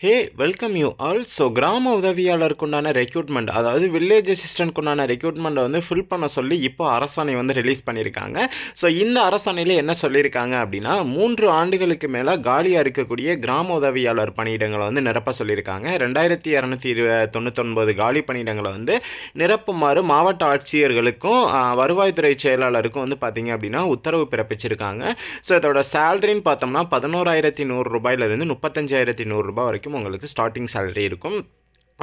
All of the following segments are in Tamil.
Hey welcome you all. So கிராம உதவியாளருக்குண்டான ரெக்ரூட்மெண்ட், அதாவது வில்லேஜ் அசிஸ்டன்ட்க்குண்டான ரெக்ரூட்மெண்ட்டை வந்து ஃபில் பண்ண சொல்லி இப்போ அரசாணை வந்து ரிலீஸ் பண்ணியிருக்காங்க. ஸோ இந்த அரசாணையில் என்ன சொல்லியிருக்காங்க அப்படின்னா, 3 ஆண்டுகளுக்கு மேலே காலியாக இருக்கக்கூடிய கிராம உதவியாளர் பணியிடங்களை வந்து நிரப்ப சொல்லியிருக்காங்க. 2299 காலி பணியிடங்களை வந்து நிரப்புமாறு மாவட்ட ஆட்சியர்களுக்கும் வருவாய்த்துறை செயலாளருக்கும் வந்து பார்த்திங்க அப்படின்னா உத்தரவு பிறப்பிச்சிருக்காங்க. ஸோ இதோட சேலரின்னு பார்த்தோம்னா 11,100 ரூபாயிலிருந்து 35,100 ரூபாய் வரைக்கும் உங்களுக்கு ஸ்டார்டிங் சேலரி இருக்கும்.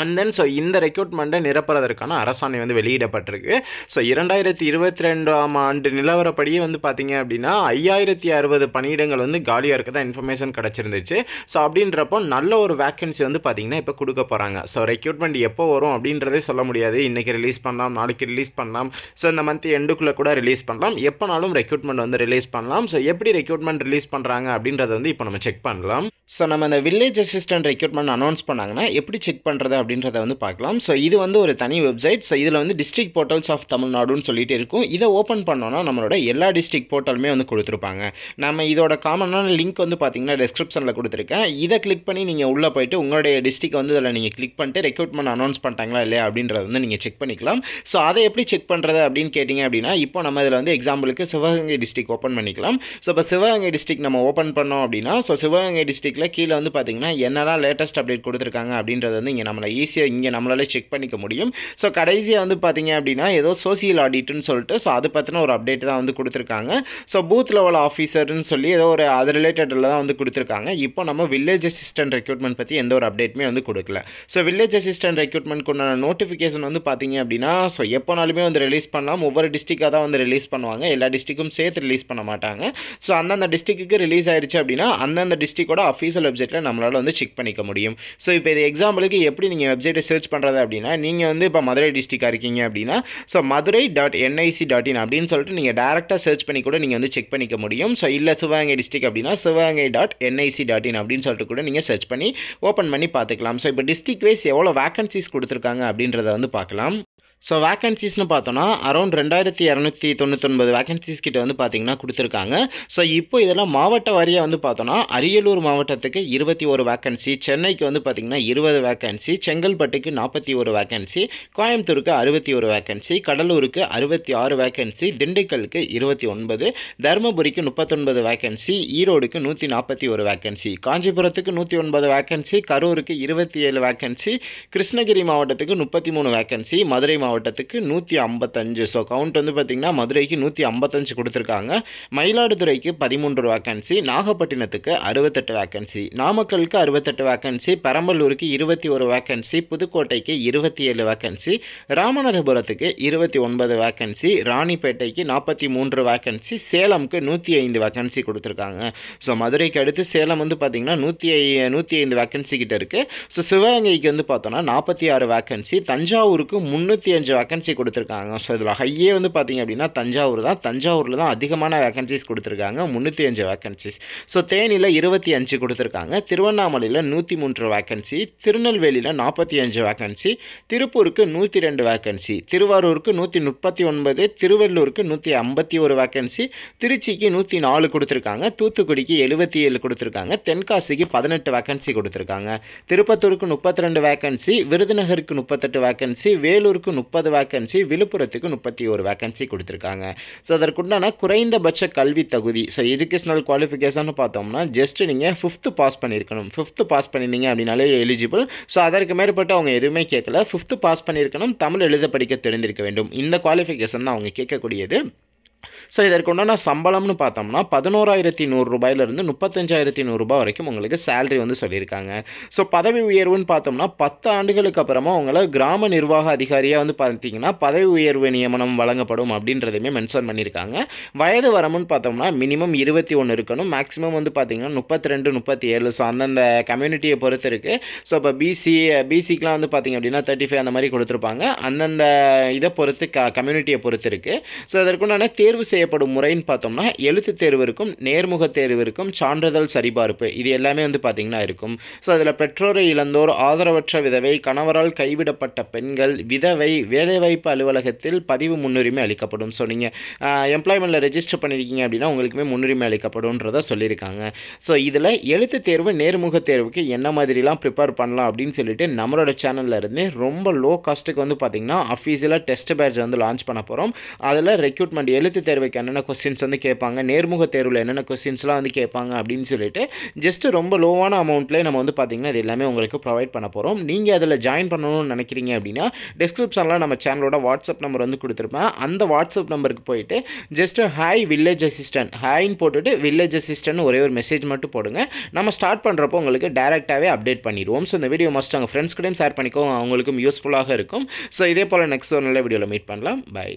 அண்ட் தென் ஸோ இந்த ரெக்ரூட்மெண்ட்டை நிரப்புறதற்கான அரசாணை வந்து வெளியிடப்பட்டிருக்கு. ஸோ 2022ஆம் ஆண்டு நிலவரப்படியே வந்து பார்த்திங்க அப்படின்னா 5060 பணியிடங்கள் வந்து காலியாக இருக்கதா இன்ஃபர்மேஷன் கிடச்சிருந்துச்சு. ஸோ அப்படின்றப்போ நல்ல ஒரு வேக்கன்சி வந்து பார்த்திங்கன்னா இப்போ கொடுக்க போகிறாங்க. ஸோ ரெக்ரூட்மெண்ட் எப்போ வரும் அப்படின்றதே சொல்ல முடியாது. இன்றைக்கி ரிலீஸ் பண்ணலாம், நாளைக்கு ரிலீஸ் பண்ணலாம், ஸோ இந்த மந்த் எண்டுக்குள்ளே கூட ரிலீஸ் பண்ணலாம், எப்போனாலும் ரெக்ரூட்மெண்ட் வந்து ரிலீஸ் பண்ணலாம். ஸோ எப்படி ரெக்ரூட்மெண்ட் ரிலீஸ் பண்ணுறாங்க அப்படின்றத வந்து இப்போ நம்ம செக் பண்ணலாம். ஸோ நம்ம இந்த வில்லேஜ் அசிஸ்டன்ட் ரெக்ரூட்மெண்ட் அனௌன்ஸ் பண்ணாங்கன்னா எப்படி செக் பண்ணுறது அப்படின்றத வந்து பார்க்கலாம். ஸோ இது வந்து ஒரு தனி வெப்சைட். ஸோ இதில் வந்து டிஸ்ட்ரிக்ட் போர்ட்டல்ஸ் ஆஃப் தமிழ்நாடுன்னு சொல்லிட்டு இருக்கும். இதை ஓப்பன் பண்ணோன்னா நம்மளோட எல்லா டிஸ்ட்ரிக்ட் போர்ட்டலுமே வந்து கொடுத்துருப்பாங்க. நம்ம இதோட காமனான லிங்க் வந்து பார்த்தீங்கன்னா டிஸ்கிரிப்ஷனில் கொடுத்துருக்கேன். இதை கிளிக் பண்ணி நீங்கள் உள்ளே போய்ட்டு உங்களுடைய டிஸ்ட்ரிக்ட் வந்து இதில் நீங்கள் கிளிக் பண்ணிட்டு ரெக்ரூட்மெண்ட் அனௌன்ஸ் பண்ணிட்டாங்களா இல்லையா அப்படின்றத வந்து நீங்கள் செக் பண்ணிக்கலாம். ஸோ அதை எப்படி செக் பண்ணுறது அப்படின்னு கேட்டிங்க அப்படின்னா, இப்போ நம்ம இதில் வந்து எக்ஸாம்பிளுக்கு சிவகங்கை டிஸ்ட்ரிக்ட் ஓப்பன் பண்ணிக்கலாம். ஸோ இப்போ சிவகங்கை டிஸ்ட்ரிக்ட் நம்ம ஓப்பன் பண்ணோம் அப்படின்னா, ஸோ சிவகங்கை டிஸ்ட்ரிக்ட்டில் கீழே வந்து பார்த்தீங்கன்னா என்னெல்லாம் லேட்டஸ்ட் அப்டேட் கொடுத்துருக்காங்க அப்படின்றது வந்து இங்கே நம்மளை ஈஸியாக இங்கே நம்மளாலே செக் பண்ணிக்க முடியும். ஸோ கடைசியாக வந்து பார்த்தீங்க அப்படின்னா ஏதோ சோசியல் ஆடிட்னு சொல்லிட்டு ஸோ அதை பற்றின ஒரு அப்டேட் தான் வந்து கொடுத்துருக்காங்க. ஸோ பூத் லெவல் ஆஃபீஸர்னு சொல்லி ஏதோ ஒரு அது ரிலேட்டடில் தான் வந்து கொடுத்துருக்காங்க. இப்போ நம்ம வில்லேஜ் அசிஸ்டன்ட் ரெக்ரூட்மெண்ட் பற்றி எந்த ஒரு அப்டேட்டுமே வந்து கொடுக்கல. ஸோ வில்லேஜ் அசிஸ்டன்ட் ரெக்ரூட்மெண்ட்க்குண்டான நோட்டிஃபிகேஷன் வந்து பார்த்தீங்க அப்படின்னா ஸோ எப்போனாலுமே வந்து ரிலீஸ் பண்ணலாம். ஒவ்வொரு டிஸ்ட்ரிக்டாக தான் வந்து ரிலீஸ் பண்ணுவாங்க. எல்லா டிஸ்ட்ரிக்கும் சேர்த்து ரிலீஸ் பண்ண மாட்டாங்க. ஸோ அந்தந்த டிஸ்ட்ரிக்ட்டுக்கு ரிலீஸ் ஆயிடுச்சு அப்படின்னா அந்தந்த டிஸ்ட்ரிக்டோட அஃபீஷியல் வெப்சைட்டில் நம்மளால் வந்து செக் பண்ணிக்க முடியும். ஸோ இப்போ இது எக்ஸாம்பிளுக்கு எப்படி நீங்கள் வெப்சைட்டை சர்ச் பண்ணுறது அப்படின்னா, நீங்கள் வந்து இப்போ மதுரை டிஸ்ட்ரிக்டாக இருக்கீங்க அப்படின்னா ஸோ madurai.nic.in அப்படின்னு சொல்லிட்டு நீங்கள் டேரெக்டாக சர்ச் பண்ணி கூட நீங்கள் வந்து செக் பண்ணிக்க முடியும். ஸோ இல்லை சிவகங்கை டிஸ்ட்ரிக்ட் அப்படின்னா சிவகங்கை.nic.in அப்படின்னு சொல்லிட்டு கூட நீங்கள் சர்ச் பண்ணி ஓப்பன் பண்ணி பார்த்துக்கலாம். ஸோ இப்போ டிஸ்ட்ரிக்ட் வைஸ் எவ்வளோ வேக்கன்சிஸ் கொடுத்துருக்காங்க அப்படின்றத வந்து பார்க்கலாம். ஸோ வேக்கன்சிஸ்னு பார்த்தோன்னா அரௌண்ட் 2299 வேக்கன்சிஸ் கிட்ட வந்து பார்த்திங்கன்னா கொடுத்துருக்காங்க. ஸோ இப்போ இதெல்லாம் மாவட்ட வாரியாக வந்து பார்த்தோன்னா அரியலூர் மாவட்டத்துக்கு 21 வேக்கன்சி, சென்னைக்கு வந்து பார்த்திங்கன்னா 20 வேக்கன்சி, செங்கல்பட்டுக்கு 41 வேக்கன்சி, கோயம்புத்தூருக்கு 61 வேக்கன்சி, கடலூருக்கு 66 வேக்கன்சி, திண்டுக்கலுக்கு 29, தருமபுரிக்கு 39 வேக்கன்சி, ஈரோடுக்கு 141 வேக்கன்சி, காஞ்சிபுரத்துக்கு 109 வேக்கன்சி, கரூருக்கு 27 வேக்கன்சி, கிருஷ்ணகிரி மாவட்டத்துக்கு 33 வேக்கன்சி, மதுரை மாவட்டத்துக்கு 155. ஸோ கவுண்ட் வந்து பார்த்திங்கன்னா மதுரைக்கு 155 கொடுத்துருக்காங்க. மயிலாடுதுறைக்கு 13 வேக்கன்சி, நாகப்பட்டினத்துக்கு 68 வேக்கன்சி, நாமக்கலுக்கு 68 வேக்கன்சி, பெரம்பலூருக்கு 21 வேக்கன்சி, புதுக்கோட்டைக்கு 27 வேக்கன்சி, ராமநாதபுரத்துக்கு 29 வேக்கன்சி, ராணிப்பேட்டைக்கு 43 வேக்கன்சி, சேலமுக்கு 105 வேக்கன்சி கொடுத்துருக்காங்க. ஸோ மதுரைக்கு அடுத்து சேலம் வந்து பார்த்திங்கன்னா 105 வேக்கன்சி கிட்ட இருக்குது. ஸோ சிவகங்கைக்கு வந்து பார்த்தோன்னா 46 வேக்கன்சி, தஞ்சாவூருக்கு 305 வேக்கன்சி கொடுத்துருக்காங்க. ஸோ இதில் ஹையே வந்து பார்த்திங்க அப்படின்னா தஞ்சாவூரில் தான் அதிகமான வேக்கன்சிஸ் கொடுத்துருக்காங்க, 305 வேக்கன்சிஸ். ஸோ தேனியில் 25 கொடுத்துருக்காங்க, திருவண்ணாமலையில் 103 வேக்கன்சி, திருநெல்வேலியில் 45 வேக்கன்சி, திருப்பூருக்கு 102 வேக்கன்சி, திருவாரூருக்கு 139, திருவள்ளூருக்கு 151 வேக்கன்சி, திருச்சிக்கு 104 கொடுத்துருக்காங்க, தூத்துக்குடிக்கு 77 கொடுத்துருக்காங்க, தென்காசிக்கு 18 வேக்கன்சி கொடுத்துருக்காங்க, திருப்பத்தூருக்கு 32 வேக்கன்சி, விருதுநகருக்கு 38 வேக்கன்சி, வேலூருக்கு 30 வேக்கன்சி, விழுப்புரத்துக்கு 31 வேக்கன்சி கொடுத்துருக்காங்க. ஸோ அதற்குண்டான குறைந்தபட்ச கல்வி தகுதி, ஸோ எஜுகேஷனல் குவாலிஃபிகேஷன் பார்த்தோம்னா ஜஸ்ட் நீங்கள் 5th பாஸ் பண்ணியிருக்கணும். 5th பாஸ் பண்ணியிருந்தீங்க அப்படின்னாலே எலிஜிபிள். ஸோ அதற்கு மேற்பட்டு அவங்க எதுவுமே கேட்கல. 5th பாஸ் பண்ணியிருக்கணும், தமிழ் எழுத படிக்க தெரிந்திருக்க வேண்டும். இந்த குவாலிஃபிகேஷன் தான் அவங்க கேட்கக்கூடியது. ஸோ இதற்குண்டான சம்பளம்னு பார்த்தோம்னா 11,100 ரூபாயிலிருந்து 35,100 ரூபாய் வரைக்கும் உங்களுக்கு சேலரி வந்து சொல்லியிருக்காங்க. ஸோ பதவி உயர்வுன்னு பார்த்தோம்னா 10 ஆண்டுகளுக்கு அப்புறமா உங்களை கிராம நிர்வாக அதிகாரியாக வந்து பார்த்தீங்கன்னா பதவி உயர்வு நியமனம் வழங்கப்படும் அப்படின்றதையுமே மென்ஷன் பண்ணியிருக்காங்க. வயது வரம்புன்னு பார்த்தோம்னா மினிமம் 21 இருக்கணும், மேக்ஸிமம் வந்து பார்த்தீங்கன்னா 32, 37. ஸோ அந்தந்த கம்யூனிட்டியை பொறுத்து இருக்குது. ஸோ இப்போ பிசிக்கெலாம் வந்து பார்த்திங்க அப்படின்னா 35 அந்த மாதிரி கொடுத்துருப்பாங்க. அந்தந்த இதை பொறுத்து கம்யூனிட்டியை பொறுத்து இருக்குது. ஸோ அதற்குண்டான தேர்வு தேர்வு செய்யப்படும் முறைன்னு பார்த்தோம்னா எழுத்து தேர்வு இருக்கும், நேர்முக தேர்வு இருக்கும், சான்றிதழ் சரிபார்ப்பு இது எல்லாமே வந்து பார்த்திங்கன்னா இருக்கும். ஸோ அதில் பெற்றோரை இழந்தோர், ஆதரவற்ற விதவை, கணவரால் கைவிடப்பட்ட பெண்கள், விதவை, வேலைவாய்ப்பு அலுவலகத்தில் பதிவு முன்னுரிமை அளிக்கப்படும். ஸோ நீங்கள் எம்ப்ளாய்மெண்ட்டில் ரெஜிஸ்டர் பண்ணியிருக்கீங்க அப்படின்னா உங்களுக்குமே முன்னுரிமை அளிக்கப்படும்ன்றதை சொல்லியிருக்காங்க. ஸோ இதில் எழுத்து தேர்வு, நேர்முக தேர்வுக்கு என்ன மாதிரிலாம் ப்ரிப்பேர் பண்ணலாம் அப்படின்னு சொல்லிட்டு நம்மளோட சேனலில் இருந்து ரொம்ப லோ காஸ்ட்டுக்கு வந்து பார்த்திங்கன்னா அஃபீஷியலாக டெஸ்ட் பேட்ச் வந்து லான்ச் பண்ண போகிறோம். அதில் ரெக்ரூட்மெண்ட் எழுத்து தேர்வுக்கு என்னென்ன கொஸ்டின்ஸ் வந்து கேட்பாங்க, நேர்முக தேர்வில் என்னென்ன கொஸ்டின்ஸ்லாம் வந்து கேட்பாங்க அப்படின்னு சொல்லிட்டு ஜஸ்ட் ரொம்ப லோவான அமௌண்ட்லேயே நம்ம வந்து பார்த்திங்கன்னா இது எல்லாமே உங்களுக்கு ப்ரொவைட் பண்ண போகிறோம். நீங்கள் அதில் ஜாயின் பண்ணணும்னு நினைக்கிறீங்க அப்படின்னா டிஸ்கிரிப்ஷனில் நம்ம சேனலோட வாட்ஸ்அப் நம்பர் வந்து கொடுத்துருப்பேன். அந்த வாட்ஸ்அப் நம்பருக்கு போயிட்டு ஜஸ்ட் ஹாய் வில்லேஜ் அசிஸ்டன்ட் ஹாய்ன்னு போட்டுட்டு வில்லேஜ் அசிஸ்டன்ட் ஒரே ஒரு மெசேஜ் மட்டும் போடுங்க. நம்ம ஸ்டார்ட் பண்ணுறப்போ உங்களுக்கு டேரெக்டாகவே அப்டேட் பண்ணிடுவோம். ஸோ இந்த வீடியோ மஸ்ட் அவங்க ஃப்ரெண்ட்ஸ் கூடயும் ஷேர் பண்ணிக்கோ, அவங்களுக்கும் யூஸ்ஃபுல்லாக இருக்கும். ஸோ இதே போல் நெக்ஸ்ட் ஒரு நல்ல வீடியோவில் மீட் பண்ணலாம். பை.